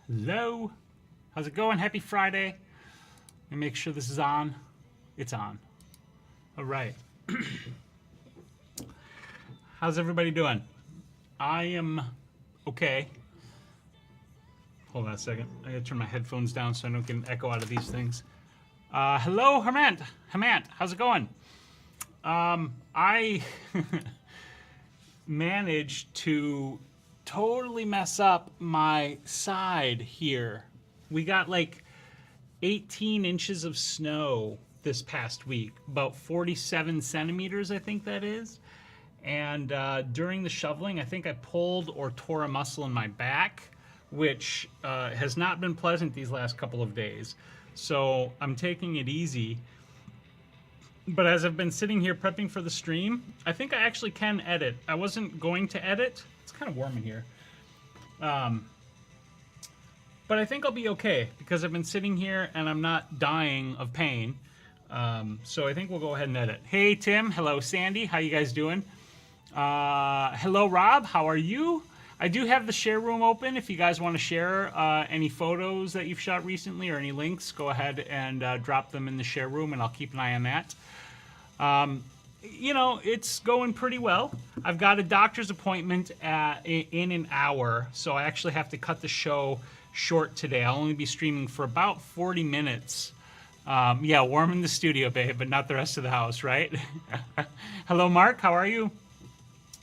Hello. How's it going? Happy Friday. Let me make sure this is on. It's on. All right. How's everybody doing? I am okay. Hold on a second. I gotta turn my headphones down so I don't get an echo out of these things. Hello, Hermant. How's it going? I managed to totally mess up my side here. We got like 18 inches of snow this past week, about 47 centimeters, I think that is. And during the shoveling, I think I pulled or tore a muscle in my back, which has not been pleasant these last couple of days. So I'm taking it easy. But as I've been sitting here prepping for the stream, I think I actually can edit. I wasn't going to edit. It's kind of warm in here. But I think I'll be okay because I've been sitting here and I'm not dying of pain. So I think we'll go ahead and edit. Hey, Tim. Hello, Sandy. How you guys doing? Hello, Rob. How are you? I do have the share room open. If you guys want to share any photos that you've shot recently or any links, go ahead and drop them in the share room, and I'll keep an eye on that. You know, it's going pretty well. I've got a doctor's appointment in an hour, so I actually have to cut the show short today. I'll only be streaming for about 40 minutes. Yeah, warm in the studio, babe, but not the rest of the house, right? Hello, Mark. How are you?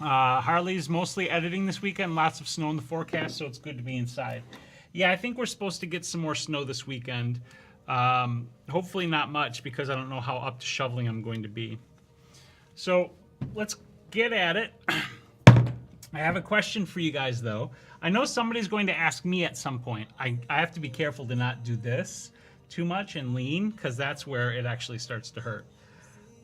Harley's mostly editing this weekend. Lots of snow in the forecast, so it's good to be inside. Yeah, I think we're supposed to get some more snow this weekend. Hopefully not much because I don't know how up to shoveling I'm going to be. So let's get at it. I have a question for you guys, though. I know somebody's going to ask me at some point. I have to be careful to not do this too much and lean because that's where it actually starts to hurt.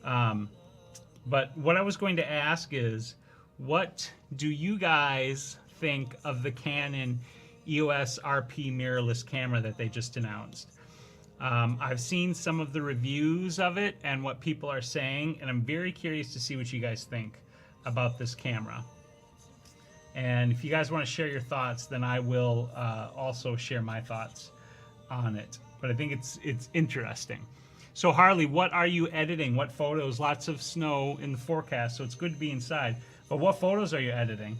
But what I was going to ask is, what do you guys think of the Canon EOS RP mirrorless camera that they just announced? I've seen some of the reviews of it and what people are saying, and I'm very curious to see what you guys think about this camera. And if you guys want to share your thoughts, then I will also share my thoughts on it. But I think it's interesting. So Harley, what are you editing? What photos? Lots of snow in the forecast, so it's good to be inside. But what photos are you editing?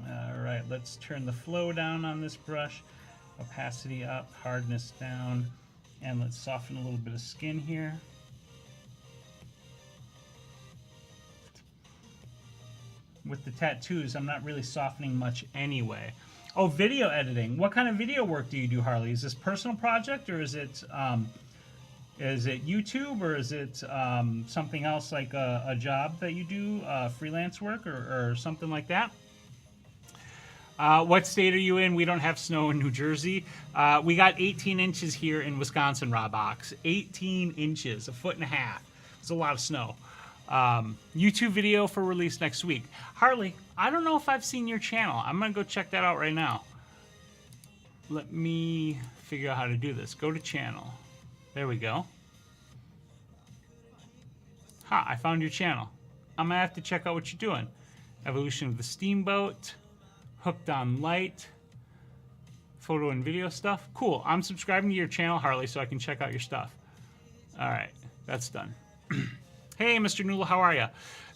All right, let's turn the flow down on this brush. Opacity up, hardness down, and let's soften a little bit of skin here. With the tattoos, I'm not really softening much anyway. Oh, video editing. What kind of video work do you do, Harley? Is this personal project, or is it YouTube, or is it something else like a job that you do, freelance work, or something like that? What state are you in? We don't have snow in New Jersey. We got 18 inches here in Wisconsin, Rob Ox. 18 inches, 1.5 feet. It's a lot of snow. YouTube video for release next week. Harley, I don't know if I've seen your channel. I'm going to go check that out right now. Let me figure out how to do this. Go to channel. There we go. Ha, I found your channel. I'm going to have to check out what you're doing. Evolution of the Steamboat. Hooked on Light. Photo and video stuff. Cool. I'm subscribing to your channel, Harley, so I can check out your stuff. All right. That's done. Hey, Mr. Noodle, how are you?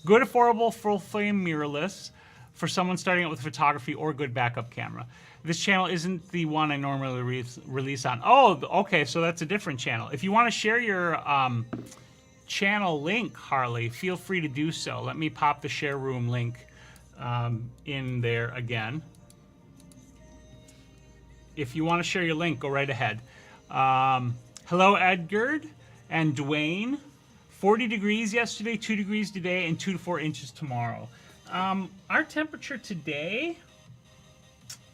Good, affordable, full-frame mirrorless for someone starting out with photography or good backup camera. This channel isn't the one I normally release on. Oh, okay, so that's a different channel. If you want to share your channel link, Harley, feel free to do so. Let me pop the share room link in there again. If you want to share your link, go right ahead. Hello, Edgard and Dwayne. 40 degrees yesterday, 2 degrees today, and 2 to 4 inches tomorrow. Our temperature today,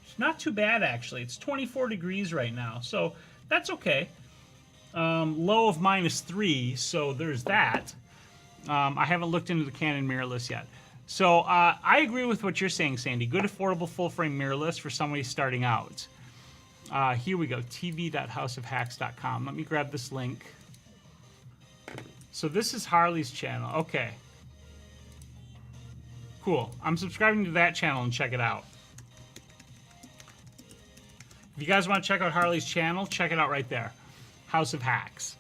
it's not too bad, actually. It's 24 degrees right now, so that's okay. Low of -3, so there's that. I haven't looked into the Canon mirrorless yet. So I agree with what you're saying, Sandy. Good, affordable, full-frame mirrorless for somebody starting out. Here we go, tv.houseofhacks.com. Let me grab this link. So this is Harley's channel. Okay. Cool. I'm subscribing to that channel and check it out. If you guys want to check out Harley's channel, check it out right there. House of Hacks.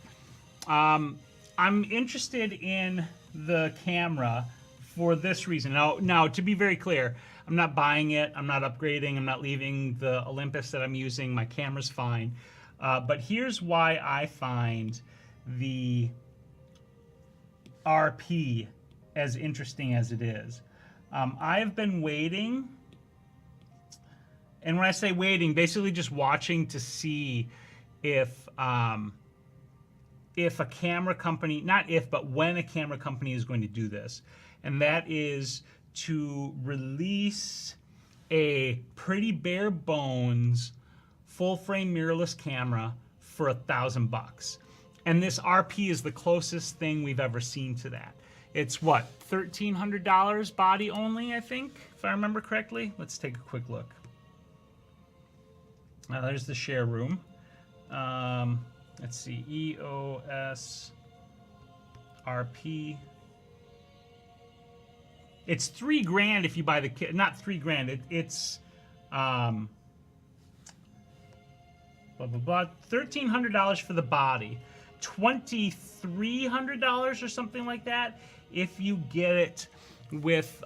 I'm interested in the camera for this reason. Now, to be very clear, I'm not buying it. I'm not upgrading. I'm not leaving the Olympus that I'm using. My camera's fine. But here's why I find the RP as interesting as it is. I've been waiting, and when I say waiting, basically just watching to see if a camera company, not if, but when a camera company is going to do this. And that is to release a pretty bare bones full frame mirrorless camera for $1,000. And this RP is the closest thing we've ever seen to that. It's what, $1,300 body only, I think, if I remember correctly. Let's take a quick look. There's the share room. Let's see, EOS RP. It's $3,000 if you buy the kit. Not $3,000. It's blah blah blah. $1,300 for the body. $2,300 or something like that if you get it with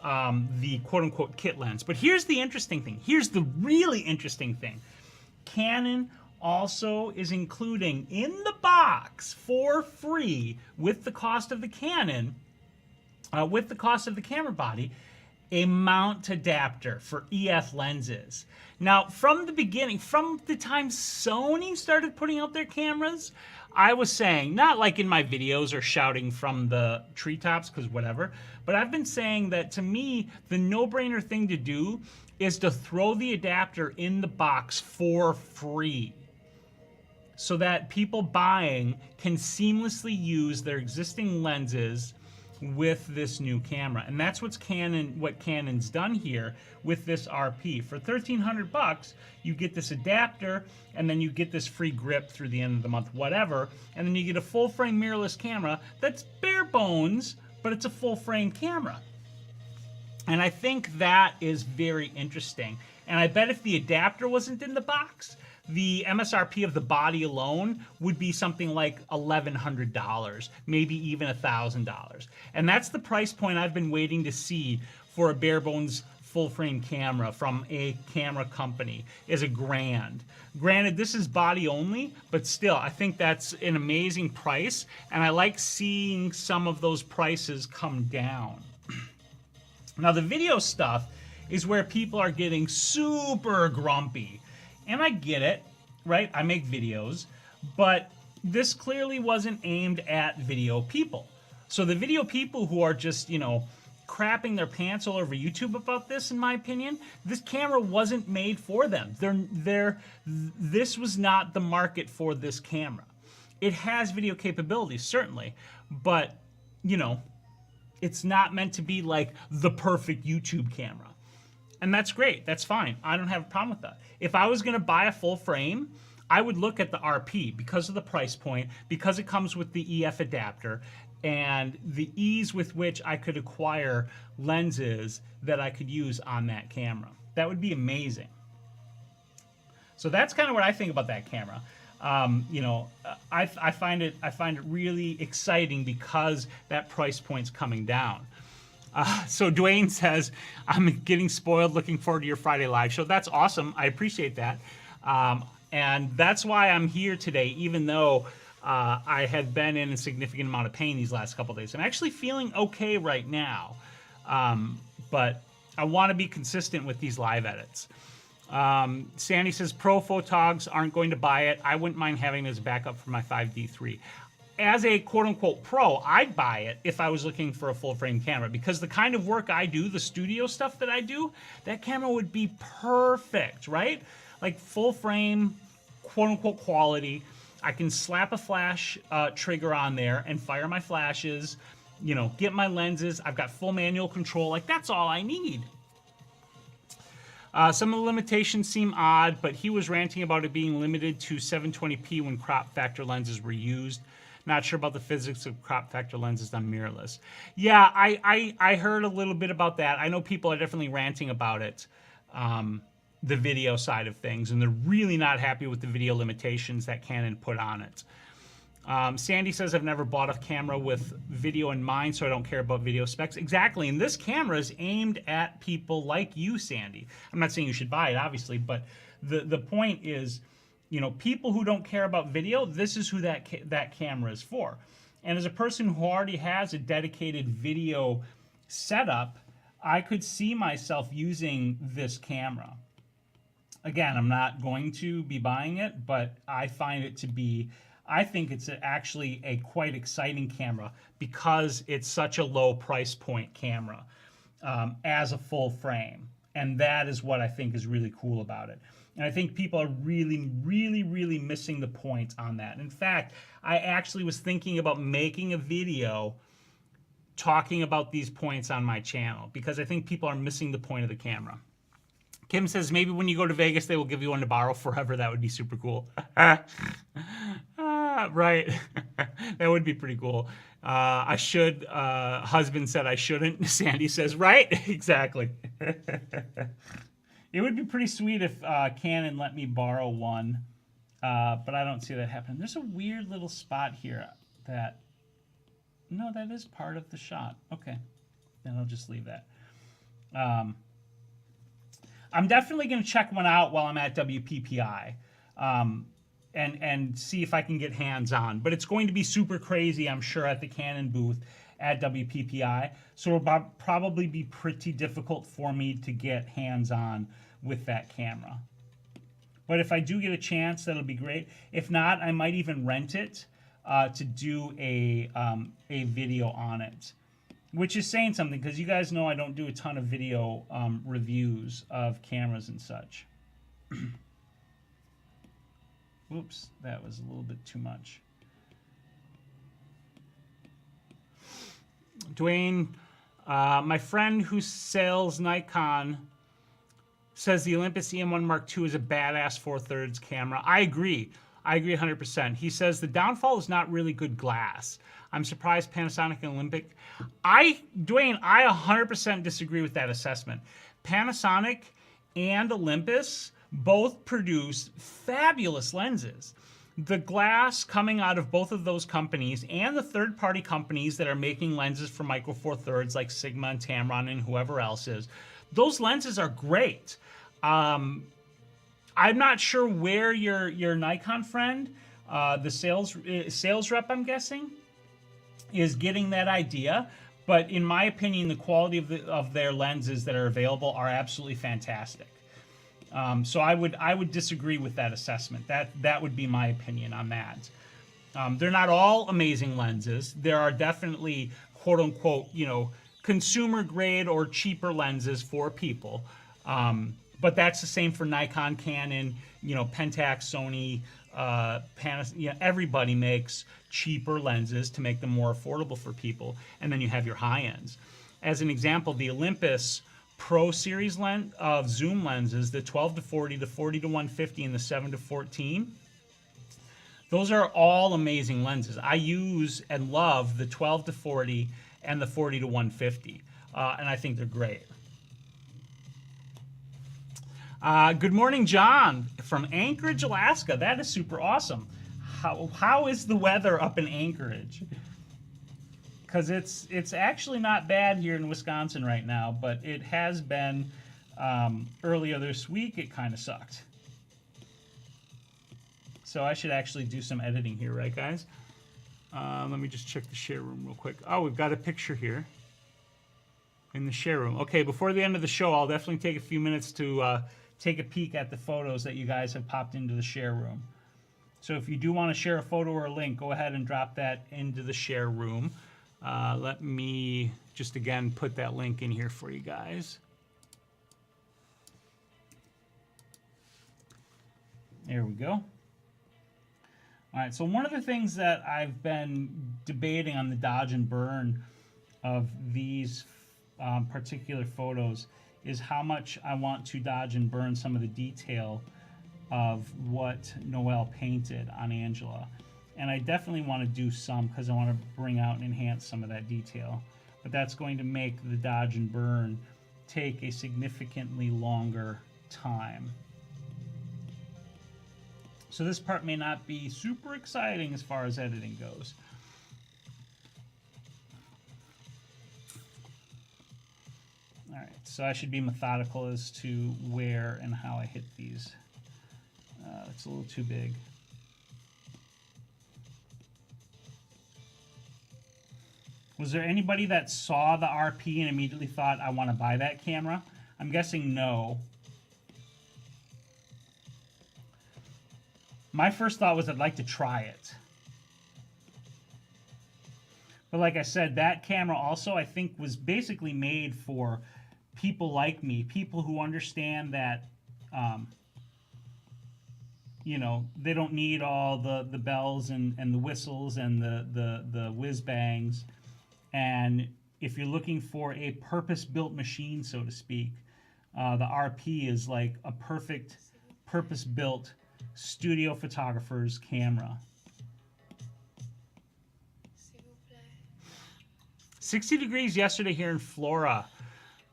the quote-unquote kit lens. But here's the interesting thing. Here's the really interesting thing. Canon also is including in the box for free with the cost of the Canon, with the cost of the camera body, a mount adapter for EF lenses. Now, from the beginning, from the time Sony started putting out their cameras, I was saying, not like in my videos or shouting from the treetops, because whatever, but I've been saying that to me, the no-brainer thing to do is to throw the adapter in the box for free, so that people buying can seamlessly use their existing lenses with this new camera. And that's what Canon's done here with this RP. For $1,300, you get this adapter, and then you get this free grip through the end of the month, whatever, and then you get a full frame mirrorless camera that's bare bones, but it's a full frame camera. And I think that is very interesting. And I bet if the adapter wasn't in the box, the MSRP of the body alone would be something like $1,100, maybe even $1,000. And that's the price point I've been waiting to see for a bare bones full frame camera from a camera company, is $1,000. Granted, this is body only, but still, I think that's an amazing price. And I like seeing some of those prices come down. Now, the video stuff is where people are getting super grumpy. And I get it, right? I make videos, but this clearly wasn't aimed at video people. So the video people who are just, crapping their pants all over YouTube about this, in my opinion, this camera wasn't made for them. This was not the market for this camera. It has video capabilities, certainly, but, it's not meant to be like the perfect YouTube camera. And that's great. That's fine. I don't have a problem with that. If I was going to buy a full frame, I would look at the RP because of the price point, because it comes with the EF adapter, and the ease with which I could acquire lenses that I could use on that camera. That would be amazing. So that's kind of what I think about that camera. I find it really exciting because that price point's coming down. So Dwayne says, I'm getting spoiled, looking forward to your Friday live show. That's awesome. I appreciate that. And that's why I'm here today, even though I had been in a significant amount of pain these last couple of days. I'm actually feeling okay right now, but I want to be consistent with these live edits. Sandy says, pro photogs aren't going to buy it. I wouldn't mind having it as a backup for my 5D3. As a quote-unquote pro, I'd buy it if I was looking for a full-frame camera, because the kind of work I do, the studio stuff that I do, that camera would be perfect, right? Like full-frame, quote-unquote quality. I can slap a flash trigger on there and fire my flashes, get my lenses. I've got full manual control. Like, that's all I need. Some of the limitations seem odd, but he was ranting about it being limited to 720p when crop factor lenses were used. Not sure about the physics of crop factor lenses on mirrorless. Yeah, I heard a little bit about that. I know people are definitely ranting about it. the video side of things, and they're really not happy with the video limitations that Canon put on it. Sandy says, I've never bought a camera with video in mind, so I don't care about video specs. Exactly, and this camera is aimed at people like you, Sandy. I'm not saying you should buy it, obviously, but the point is, you know, people who don't care about video, this is who that camera is for. And as a person who already has a dedicated video setup, I could see myself using this camera. Again, I'm not going to be buying it, but I find it to be, I think it's actually a quite exciting camera because it's such a low price point camera as a full frame. And that is what I think is really cool about it. And I think people are really, really, really missing the point on that. In fact, I actually was thinking about making a video talking about these points on my channel because I think people are missing the point of the camera. Kim says, maybe when you go to Vegas, they will give you one to borrow forever. That would be super cool. Right. That would be pretty cool. I should. Husband said I shouldn't. Sandy says, right? Exactly. It would be pretty sweet if Canon let me borrow one, but I don't see that happening. There's a weird little spot here that, no, that is part of the shot. Okay, then I'll just leave that. I'm definitely going to check one out while I'm at WPPI and see if I can get hands-on. But it's going to be super crazy, I'm sure, at the Canon booth at WPPI. So it'll probably be pretty difficult for me to get hands-on with that camera. But if I do get a chance, that'll be great. If not, I might even rent it to do a video on it. Which is saying something, because you guys know I don't do a ton of video reviews of cameras and such. Oops, that was a little bit too much. Dwayne, my friend who sells Nikon says the Olympus EM1 Mark II is a badass 4/3 camera. I agree. I agree 100%. He says the downfall is not really good glass. I'm surprised Panasonic and Olympic. Dwayne, I 100% disagree with that assessment. Panasonic and Olympus both produce fabulous lenses. The glass coming out of both of those companies and the third-party companies that are making lenses for Micro Four Thirds like Sigma and Tamron and whoever else is, those lenses are great. I'm not sure where your Nikon friend, the sales rep, I'm guessing, is getting that idea. But in my opinion, the quality of their lenses that are available are absolutely fantastic. So I would disagree with that assessment. That would be my opinion on that. They're not all amazing lenses. There are definitely quote unquote, you know, consumer grade or cheaper lenses for people. But that's the same for Nikon, Canon, you know, Pentax, Sony, Panasonic. You know, everybody makes cheaper lenses to make them more affordable for people. And then you have your high ends. As an example, the Olympus Pro Series lens of zoom lenses, the 12-40, the 40-150, and the 7-14. Those are all amazing lenses. I use and love the 12-40 and the 40-150, and I think they're great. Good morning, John, from Anchorage, Alaska. That is super awesome. How is the weather up in Anchorage? Because it's actually not bad here in Wisconsin right now, but it has been earlier this week. It kind of sucked. So I should actually do some editing here, right, guys? Let me just check the share room real quick. Oh, we've got a picture here in the share room. Okay, before the end of the show, I'll definitely take a few minutes to take a peek at the photos that you guys have popped into the share room. So if you do want to share a photo or a link, go ahead and drop that into the share room. Let me just again put that link in here for you guys. There we go. All right, so one of the things that I've been debating on the dodge and burn of these particular photos is how much I want to dodge and burn some of the detail of what Noelle painted on Angela. And I definitely want to do some because I want to bring out and enhance some of that detail. But that's going to make the dodge and burn take a significantly longer time. So this part may not be super exciting as far as editing goes. All right, so I should be methodical as to where and how I hit these. It's a little too big. Was there anybody that saw the RP and immediately thought, I want to buy that camera? I'm guessing no. My first thought was I'd like to try it. But like I said, that camera also, I think, was basically made for people like me, people who understand that, you know, they don't need all the bells and the whistles and the whiz bangs. And if you're looking for a purpose-built machine, so to speak, the RP is like a perfect purpose-built studio photographer's camera. 60 degrees yesterday here in Florida,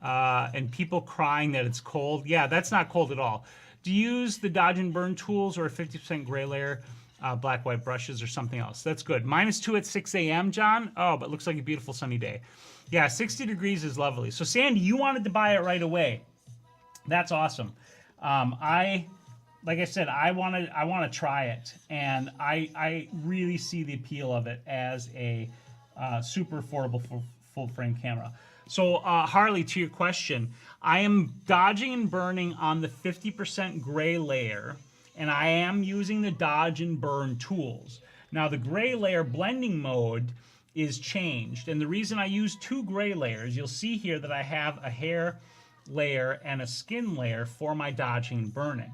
and people crying that it's cold. Yeah, that's not cold at all. Do you use the dodge and burn tools or a 50% gray layer, black, white brushes, or something else? That's good. -2 at 6 a.m., John? Oh, but looks like a beautiful sunny day. Yeah, 60 degrees is lovely. So, Sandy, you wanted to buy it right away. That's awesome. Like I said, I want to try it, and I really see the appeal of it as a super affordable full frame camera. So Harley, to your question, I am dodging and burning on the 50% gray layer, and I am using the dodge and burn tools. Now the gray layer blending mode is changed, and the reason I use 2 gray layers, you'll see here that I have a hair layer and a skin layer for my dodging and burning.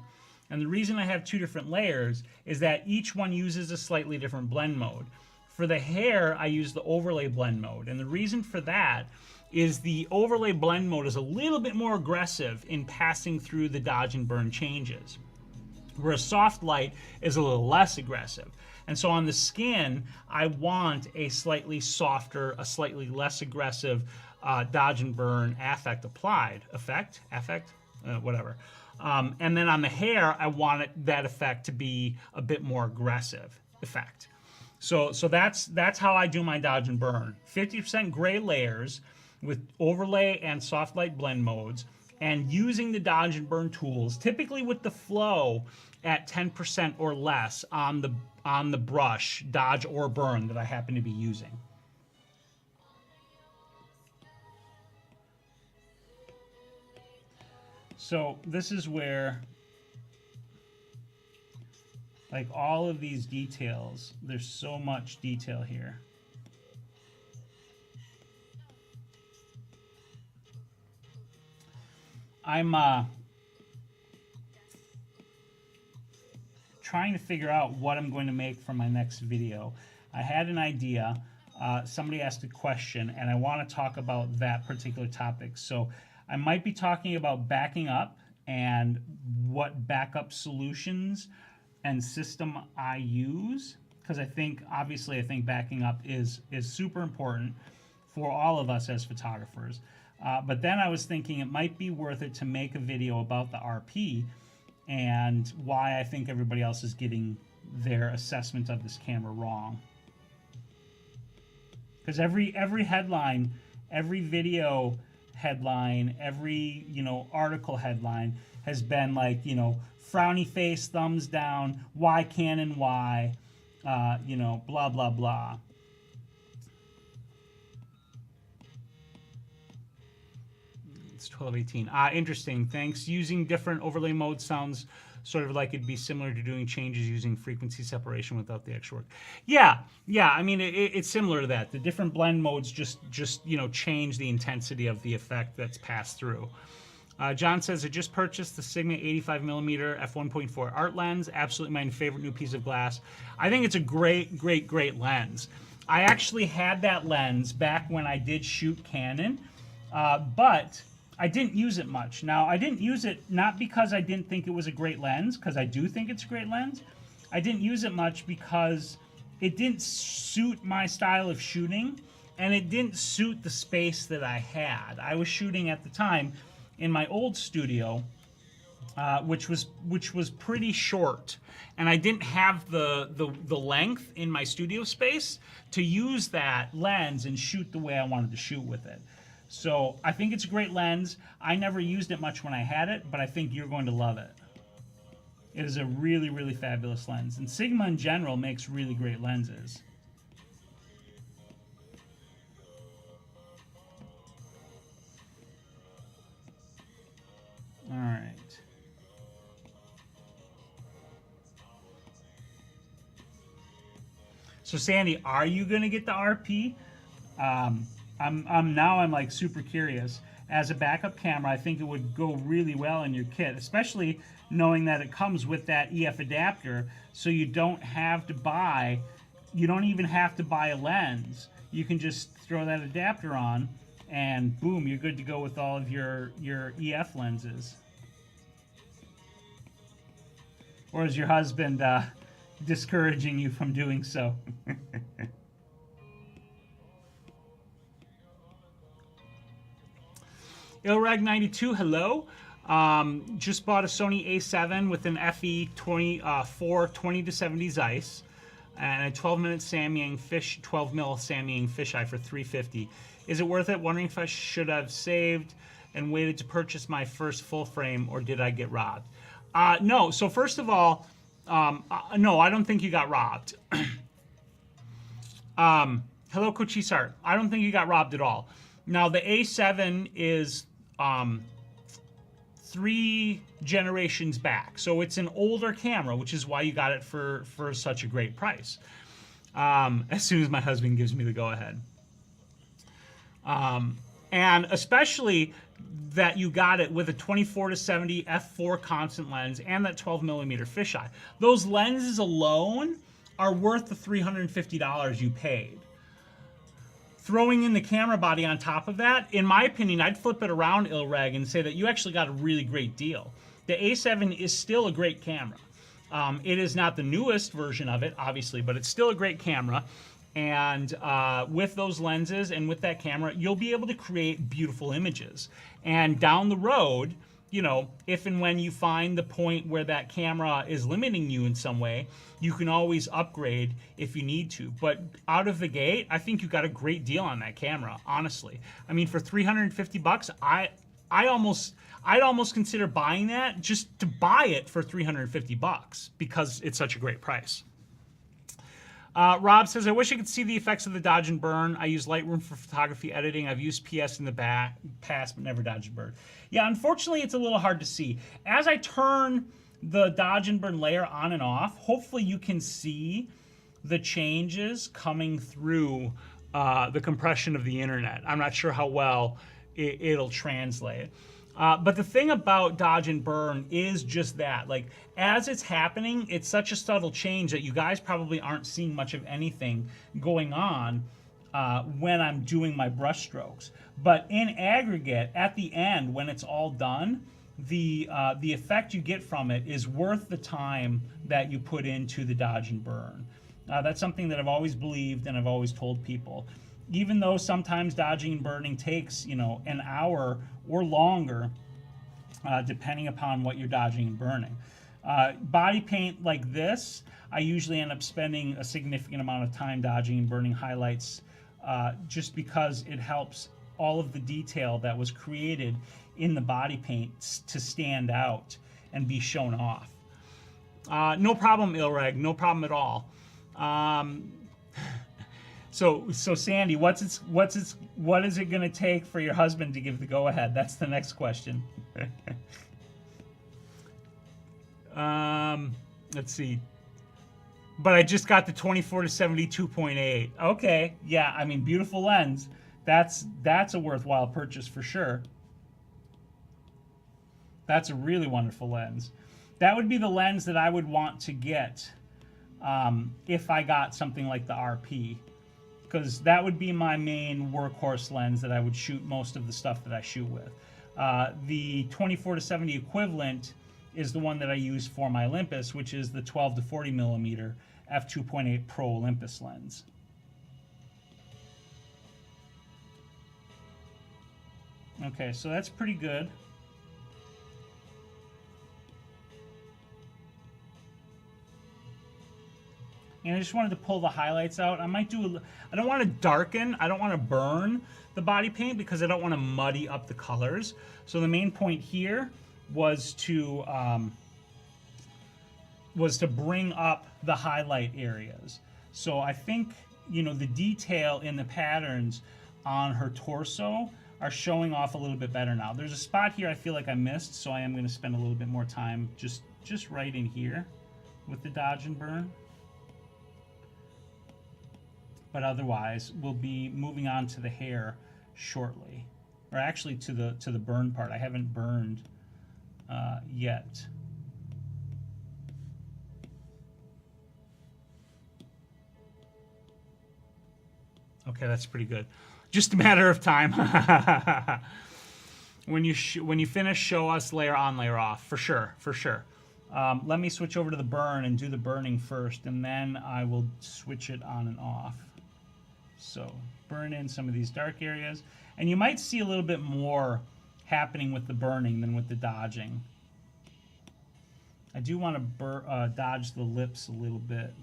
And the reason I have 2 different layers is that each one uses a slightly different blend mode. For the hair, I use the overlay blend mode. And the reason for that is the overlay blend mode is a little bit more aggressive in passing through the dodge and burn changes, whereas soft light is a little less aggressive. And so on the skin, I want a slightly softer, a slightly less aggressive dodge and burn affect applied. Whatever. And then on the hair, I want that effect to be a bit more aggressive effect. So that's how I do my dodge and burn. 50% gray layers with overlay and soft light blend modes, and using the dodge and burn tools, typically with the flow at 10% or less on the brush, dodge or burn, that I happen to be using. So this is where, like, all of these details, there's so much detail here. I'm trying to figure out what I'm going to make for my next video. I had an idea. Somebody asked a question, and I want to talk about that particular topic. So I might be talking about backing up and what backup solutions and system I use, because I think backing up is super important for all of us as photographers. But then I was thinking it might be worth it to make a video about the RP and why I think everybody else is getting their assessment of this camera wrong. Because every headline, every video headline, every article headline has been like, frowny face, thumbs down, why Canon, why, blah blah blah. It's 12:18. Interesting. Thanks. Using different overlay modes sounds sort of like it'd be similar to doing changes using frequency separation without the extra work. Yeah. I mean, it's similar to that. The different blend modes just change the intensity of the effect that's passed through. John says, I just purchased the Sigma 85mm f1.4 art lens. Absolutely my favorite new piece of glass. I think it's a great lens. I actually had that lens back when I did shoot Canon, but I didn't use it much. Now, I didn't use it not because I didn't think it was a great lens, because I do think it's a great lens. I didn't use it much because it didn't suit my style of shooting, and it didn't suit the space that I had. I was shooting at the time in my old studio, which was pretty short, and I didn't have the length in my studio space to use that lens and shoot the way I wanted to shoot with it. So I think it's a great lens. I never used it much when I had it, but I think you're going to love it. It is a really, really fabulous lens, and Sigma in general makes really great lenses. All right. So Sandy, are you gonna get the RP? I'm like super curious. As a backup camera, I think it would go really well in your kit, especially knowing that it comes with that EF adapter, so you don't even have to buy a lens. You can just throw that adapter on, and boom, you're good to go with all of your EF lenses. Or is your husband discouraging you from doing so? Ilrag92, hello. Just bought a Sony A7 with an FE24 20-70 Zeiss and a 12-minute Samyang 12mm Samyang fisheye for $350. Is it worth it? Wondering if I should have saved and waited to purchase my first full frame, or did I get robbed? No. So first of all, no, I don't think you got robbed. Hello, Kochisart. I don't think you got robbed at all. Now, the A7 is 3 generations back, so it's an older camera, which is why you got it for such a great price. As soon as my husband gives me the go-ahead. And especially that you got it with a 24-70 f4 constant lens and that 12mm fisheye. Those lenses alone are worth the $350 you paid. Throwing in the camera body on top of that, in my opinion, I'd flip it around, Ilreg, and say that you actually got a really great deal. The A7 is still a great camera. It is not the newest version of it, obviously, but it's still a great camera. And with those lenses and with that camera, you'll be able to create beautiful images. And down the road, you know, if and when you find the point where that camera is limiting you in some way, you can always upgrade if you need to. But out of the gate, I think you got a great deal on that camera, honestly. I mean, for $350, I'd almost consider buying that just to buy it for $350 because it's such a great price. Rob says, I wish I could see the effects of the dodge and burn. I use Lightroom for photography editing. I've used PS in the past, but never dodge and burn. Yeah, unfortunately, it's a little hard to see. As I turn the dodge and burn layer on and off, hopefully you can see the changes coming through the compression of the internet. I'm not sure how well it'll translate. But the thing about dodge and burn is just that, like, as it's happening, it's such a subtle change that you guys probably aren't seeing much of anything going on when I'm doing my brush strokes. But in aggregate, at the end, when it's all done, the effect you get from it is worth the time that you put into the dodge and burn. That's something that I've always believed and I've always told people. Even though sometimes dodging and burning takes, you know, an hour or longer, depending upon what you're dodging and burning. Body paint like this, I usually end up spending a significant amount of time dodging and burning highlights just because it helps all of the detail that was created in the body paint to stand out and be shown off. No problem, Ilreg, no problem at all. So Sandy, what is it going to take for your husband to give the go-ahead? That's the next question. Let's see. But I just got the 24-70 2.8. Okay, yeah, I mean, beautiful lens. That's a worthwhile purchase for sure. That's a really wonderful lens. That would be the lens that I would want to get if I got something like the RP. Because that would be my main workhorse lens that I would shoot most of the stuff that I shoot with. The 24-70 equivalent is the one that I use for my Olympus, which is the 12-40 millimeter f2.8 Pro Olympus lens. Okay, so that's pretty good. And I just wanted to pull the highlights out. I might do I don't want to darken, I don't want to burn the body paint because I don't want to muddy up the colors. So the main point here was to bring up the highlight areas. So I think, you know, the detail in the patterns on her torso are showing off a little bit better now. There's a spot here I feel like I missed, so I am going to spend a little bit more time just right in here with the dodge and burn. But otherwise, we'll be moving on to the hair shortly, or actually to the burn part. I haven't burned yet. Okay, that's pretty good. Just a matter of time. When you finish, show us layer on, layer off, for sure, for sure. Let me switch over to the burn and do the burning first, and then I will switch it on and off. So burn in some of these dark areas, and you might see a little bit more happening with the burning than with the dodging. I do want to dodge the lips a little bit.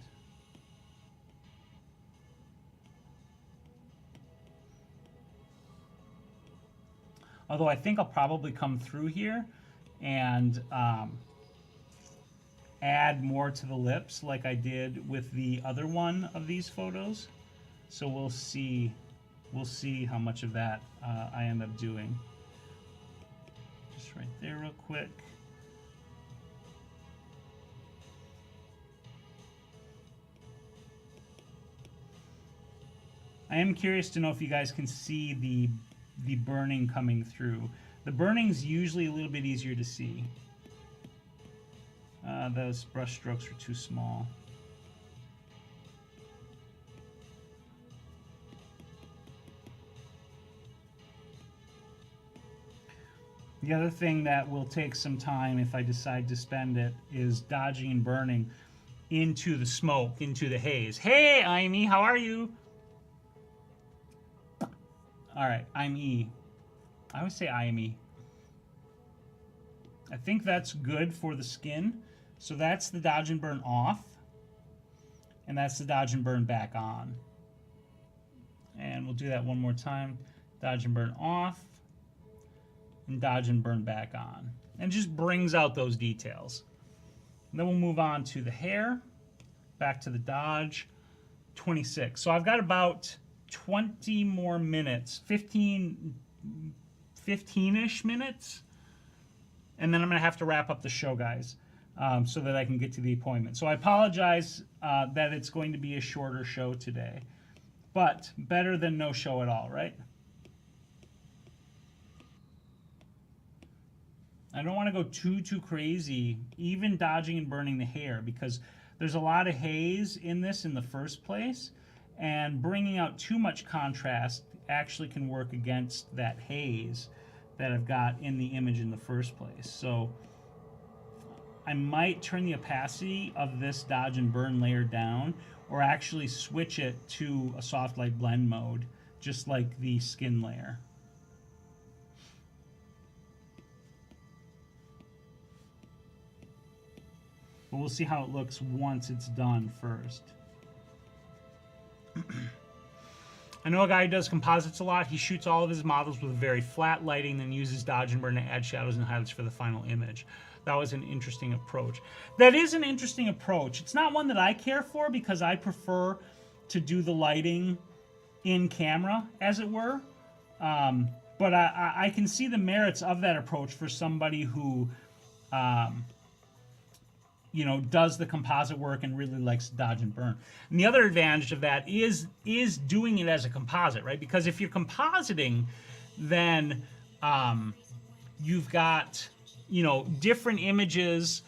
Although I think I'll probably come through here and add more to the lips like I did with the other one of these photos. So we'll see how much of that I end up doing. Just right there real quick. I am curious to know if you guys can see the burning coming through. The burning's usually a little bit easier to see. Those brush strokes are too small. The other thing that will take some time if I decide to spend it is dodging and burning into the smoke, into the haze. Hey, I'm E, how are you? All right, I'm E. I always say I am E. I think that's good for the skin. So that's the dodge and burn off. And that's the dodge and burn back on. And we'll do that one more time. Dodge and burn off. And dodge and burn back on. And it just brings out those details. And then we'll move on to the hair. Back to the dodge. 26. So I've got about 20 more minutes. 15-ish minutes. And then I'm going to have to wrap up the show, guys, so that I can get to the appointment. So I apologize that it's going to be a shorter show today. But better than no show at all, right? I don't want to go too crazy, even dodging and burning the hair, because there's a lot of haze in this in the first place, and bringing out too much contrast actually can work against that haze that I've got in the image in the first place. So I might turn the opacity of this dodge and burn layer down, or actually switch it to a soft light blend mode, just like the skin layer. But we'll see how it looks once it's done first. I know a guy who does composites a lot. He shoots all of his models with very flat lighting, then uses dodge and burn to add shadows and highlights for the final image. That was an interesting approach. That is an interesting approach. It's not one that I care for because I prefer to do the lighting in camera, as it were. But I can see the merits of that approach for somebody who you know, does the composite work and really likes to dodge and burn. And the other advantage of that is doing it as a composite, right? Because if you're compositing, then you've got, you know, different images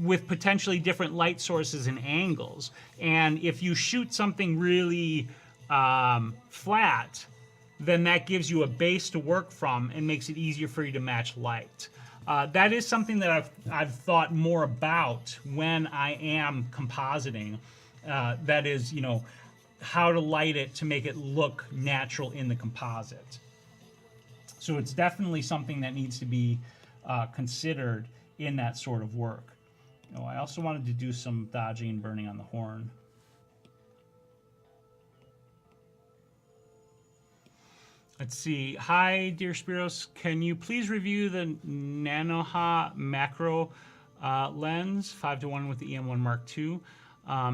with potentially different light sources and angles. And if you shoot something really flat, then that gives you a base to work from and makes it easier for you to match light. That is something that I've thought more about when I am compositing. That is, you know, how to light it to make it look natural in the composite. So it's definitely something that needs to be considered in that sort of work. Oh, I also wanted to do some dodging and burning on the horn. Let's see. Hi, dear Spyros. Can you please review the Nanoha macro lens, 5:1 with the EM1 Mark II?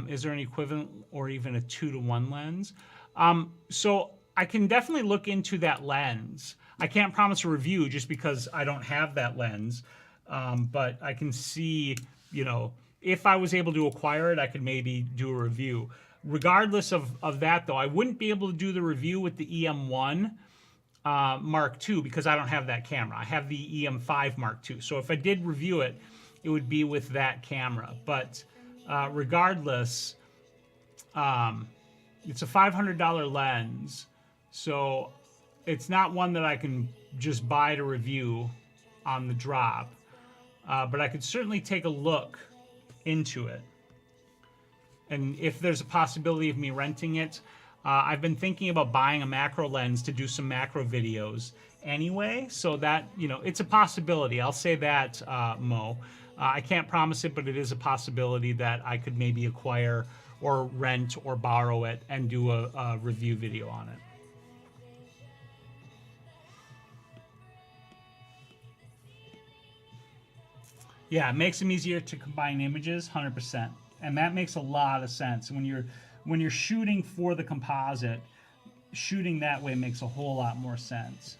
Is there an equivalent or even a 2:1 lens? So I can definitely look into that lens. I can't promise a review just because I don't have that lens, but I can see, you know, if I was able to acquire it, I could maybe do a review. Regardless of that, though, I wouldn't be able to do the review with the EM1 Mark II because I don't have that camera. I have the EM5 Mark II. So if I did review it, it would be with that camera. But regardless, it's a $500 lens. So it's not one that I can just buy to review on the drop. But I could certainly take a look into it. And if there's a possibility of me renting it, I've been thinking about buying a macro lens to do some macro videos anyway. So that, you know, it's a possibility. I'll say that, Mo. I can't promise it, but it is a possibility that I could maybe acquire or rent or borrow it and do a review video on it. Yeah, it makes them easier to combine images, 100%. And that makes a lot of sense. When you're shooting for the composite, shooting that way makes a whole lot more sense.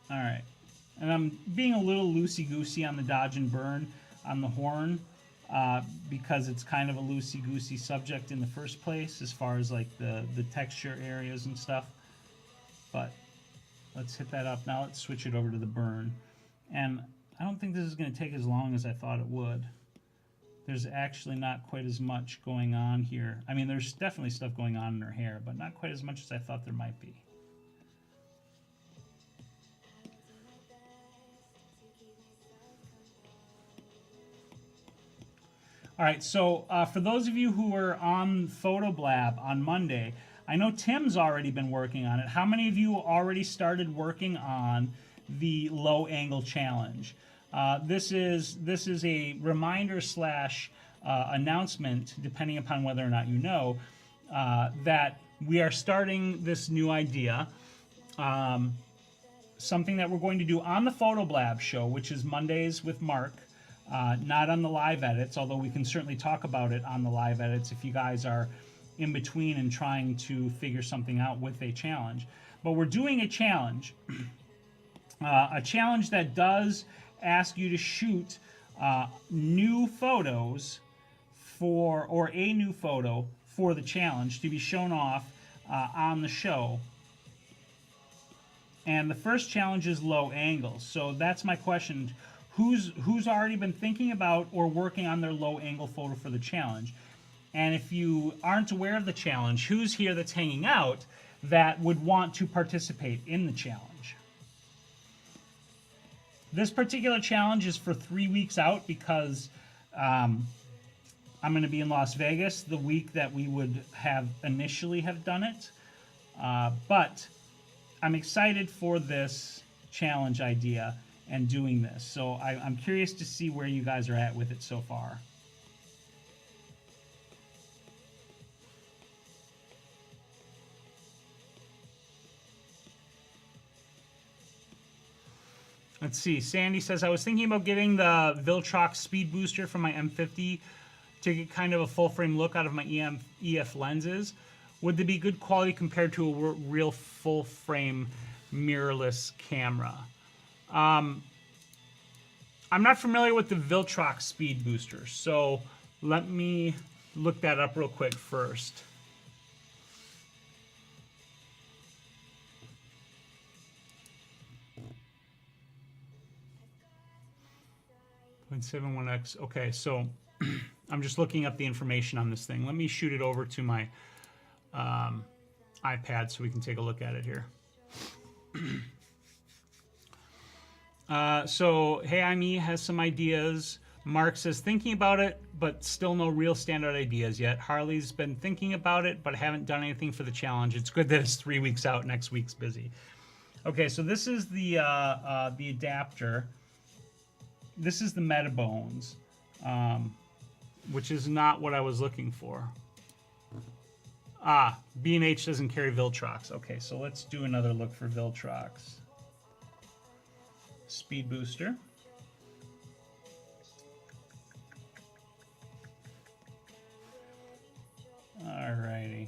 All right. And I'm being a little loosey-goosey on the dodge and burn on the horn because it's kind of a loosey-goosey subject in the first place as far as like the texture areas and stuff. But let's hit that up. Now let's switch it over to the burn. And I don't think this is going to take as long as I thought it would. There's actually not quite as much going on here. I mean, there's definitely stuff going on in her hair, but not quite as much as I thought there might be. All right, so for those of you who were on Photoblab on Monday, I know Tim's already been working on it. How many of you already started working on the low angle challenge? This is a reminder slash announcement, depending upon whether or not you know, that we are starting this new idea. Something that we're going to do on the Photoblab show, which is Mondays with Mark. Not on the live edits, although we can certainly talk about it on the live edits if you guys are in between and trying to figure something out with a challenge. But we're doing a challenge that does ask you to shoot new photos or a new photo for the challenge to be shown off on the show. And the first challenge is low angles. So that's my question. Who's already been thinking about or working on their low angle photo for the challenge? And if you aren't aware of the challenge, who's here that's hanging out that would want to participate in the challenge? This particular challenge is for 3 weeks out because I'm going to be in Las Vegas the week that we would have initially have done it. But I'm excited for this challenge idea and doing this. So I'm curious to see where you guys are at with it so far. Let's see. Sandy says, I was thinking about getting the Viltrox speed booster from my M50 to get kind of a full frame look out of my EF lenses. Would they be good quality compared to a real full frame mirrorless camera? I'm not familiar with the Viltrox speed booster, so let me look that up real quick first. .71x. Okay, so I'm just looking up the information on this thing. Let me shoot it over to my iPad so we can take a look at it here. So, Hey I'm E has some ideas. Mark says, thinking about it, but still no real standout ideas yet. Harley's been thinking about it, but haven't done anything for the challenge. It's good that it's 3 weeks out. Next week's busy. Okay, so this is the adapter. this is the Metabones, which is not what I was looking for. Ah, B&H doesn't carry Viltrox. Okay, so let's do another look for Viltrox. Speed booster. Alrighty.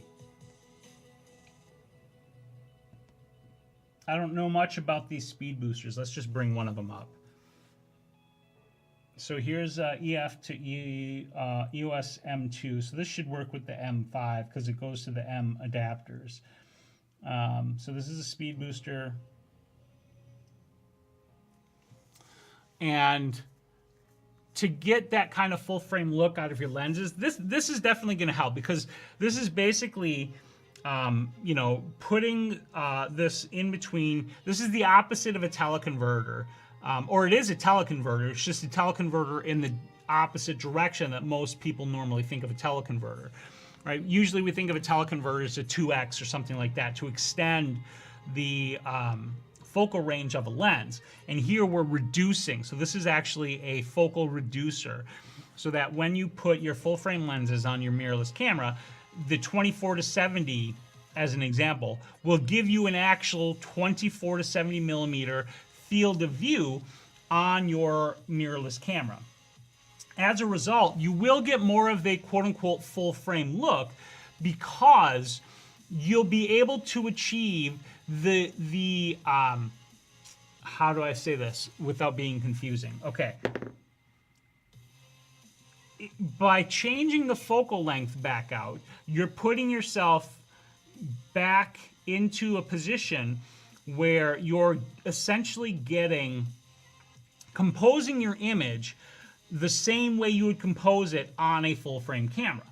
I don't know much about these speed boosters. Let's just bring one of them up. So here's EF to EOS M2. So this should work with the M5 because it goes to the M adapters. So this is a speed booster. And to get that kind of full frame look out of your lenses, this is definitely going to help, because this is basically, you know, putting this in between. This is the opposite of a teleconverter, or it is a teleconverter. It's just a teleconverter in the opposite direction that most people normally think of a teleconverter, right? Usually we think of a teleconverter as a 2x or something like that to extend the focal range of a lens. And here we're reducing. So this is actually a focal reducer, so that when you put your full frame lenses on your mirrorless camera, the 24 to 70, as an example, will give you an actual 24 to 70 millimeter field of view on your mirrorless camera. As a result, you will get more of a quote-unquote full frame look, because you'll be able to achieve the how do I say this without being confusing? Okay. By changing the focal length back out, you're putting yourself back into a position where you're essentially composing your image the same way you would compose it on a full frame camera.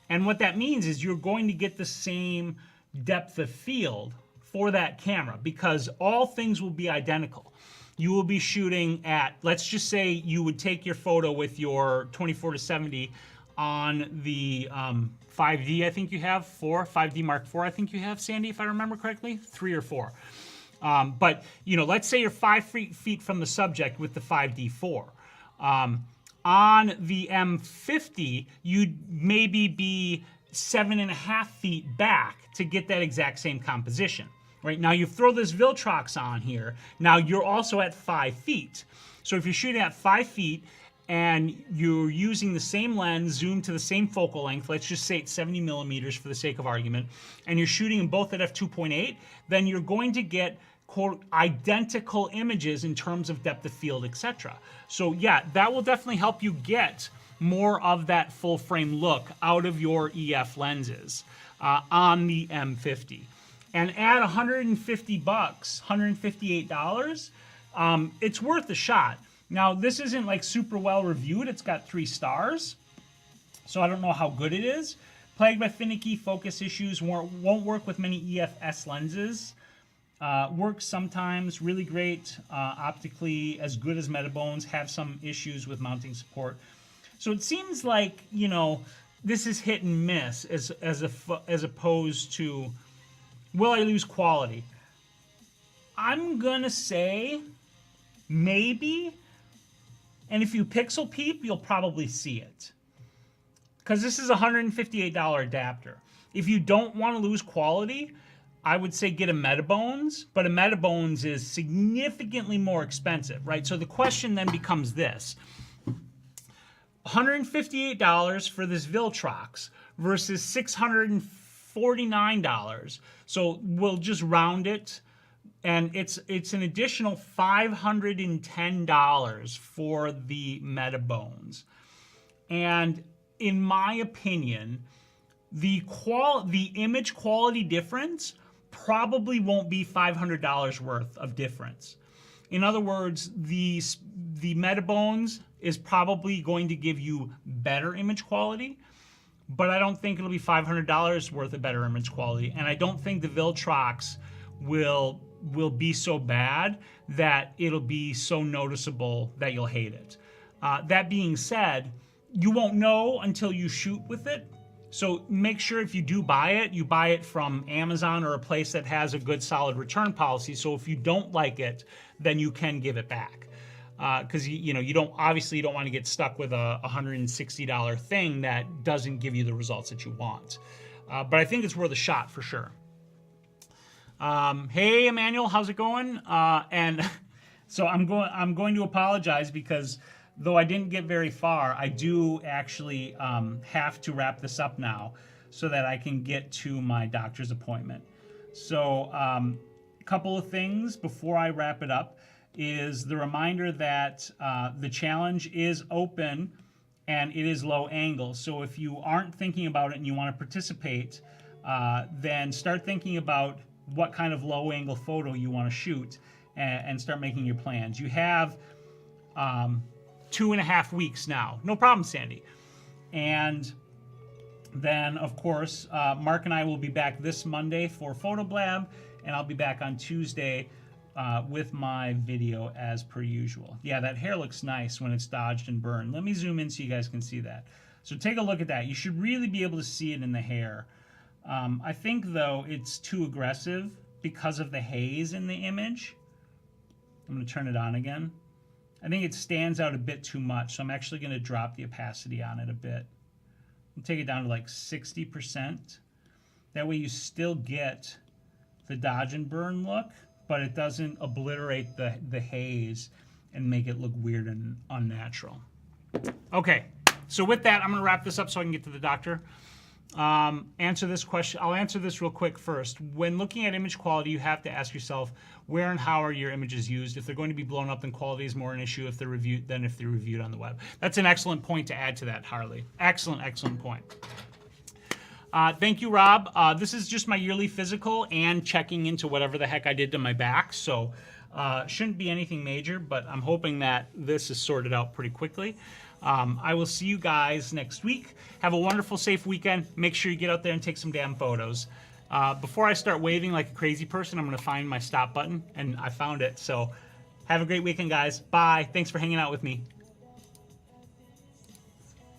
And what that means is you're going to get the same depth of field for that camera, because all things will be identical. You will be shooting at, let's just say you would take your photo with your 24 to 70 on the 5D, I think you have, 5D Mark IV, I think you have, Sandy, if I remember correctly, 3 or 4. But, you know, let's say you're 5 feet from the subject with the 5D4. On the M50, you'd maybe be 7.5 feet back to get that exact same composition. Right now, you throw this Viltrox on here. Now you're also at 5 feet. So if you're shooting at 5 feet and you're using the same lens, zoomed to the same focal length, let's just say it's 70 millimeters for the sake of argument, and you're shooting them both at f2.8, then you're going to get quote identical images in terms of depth of field, etc. So yeah, that will definitely help you get more of that full frame look out of your EF lenses on the M50. And at $150, $158, it's worth a shot. Now, this isn't like super well reviewed. It's got 3 stars, so I don't know how good it is. Plagued by finicky focus issues, won't work with many EFS lenses. Works sometimes, really great optically, as good as Metabones, have some issues with mounting support. So it seems like, you know, this is hit and miss as opposed to, will I lose quality? I'm gonna say maybe, and if you pixel peep, you'll probably see it. Because this is a $158 adapter. If you don't want to lose quality, I would say get a Metabones, but a Metabones is significantly more expensive, right? So the question then becomes this. $158 for this Viltrox versus $649. So we'll just round it, and it's an additional $510 for the Metabones. And in my opinion, the image quality difference probably won't be $500 worth of difference. In other words, the Metabones is probably going to give you better image quality, but I don't think it'll be $500 worth of better image quality, and I don't think the Viltrox will be so bad that it'll be so noticeable that you'll hate it. That being said, you won't know until you shoot with it. So make sure if you do buy it, you buy it from Amazon or a place that has a good solid return policy. So if you don't like it, then you can give it back. because you know, you don't want to get stuck with a $160 thing that doesn't give you the results that you want. But I think it's worth a shot for sure. Hey Emmanuel, how's it going? And so I'm going to apologize because though I didn't get very far, I do actually have to wrap this up now so that I can get to my doctor's appointment. So a couple of things before I wrap it up is the reminder that the challenge is open and it is low angle. So if you aren't thinking about it and you want to participate, then start thinking about what kind of low angle photo you want to shoot and start making your plans. You have 2.5 weeks now. No problem, Sandy. And then, of course, Mark and I will be back this Monday for Photo Blab, and I'll be back on Tuesday with my video as per usual. Yeah, that hair looks nice when it's dodged and burned. Let me zoom in so you guys can see that. So take a look at that. You should really be able to see it in the hair. I think, though, it's too aggressive because of the haze in the image. I'm going to turn it on again. I think it stands out a bit too much, so I'm actually going to drop the opacity on it a bit. And take it down to like 60%. That way you still get the dodge and burn look, but it doesn't obliterate the haze and make it look weird and unnatural. Okay, so with that, I'm going to wrap this up so I can get to the doctor. Answer this question. I'll answer this real quick first. When looking at image quality, you have to ask yourself where and how are your images used. If they're going to be blown up, then quality is more an issue if they're reviewed than if they're reviewed on the web. That's an excellent point to add to that, Harley. Excellent point. Thank you, Rob. This is just my yearly physical and checking into whatever the heck I did to my back. So shouldn't be anything major, but I'm hoping that this is sorted out pretty quickly. I will see you guys next week. Have a wonderful, safe weekend. Make sure you get out there and take some damn photos. Before I start waving like a crazy person, I'm going to find my stop button, and I found it. So have a great weekend, guys. Bye. Thanks for hanging out with me.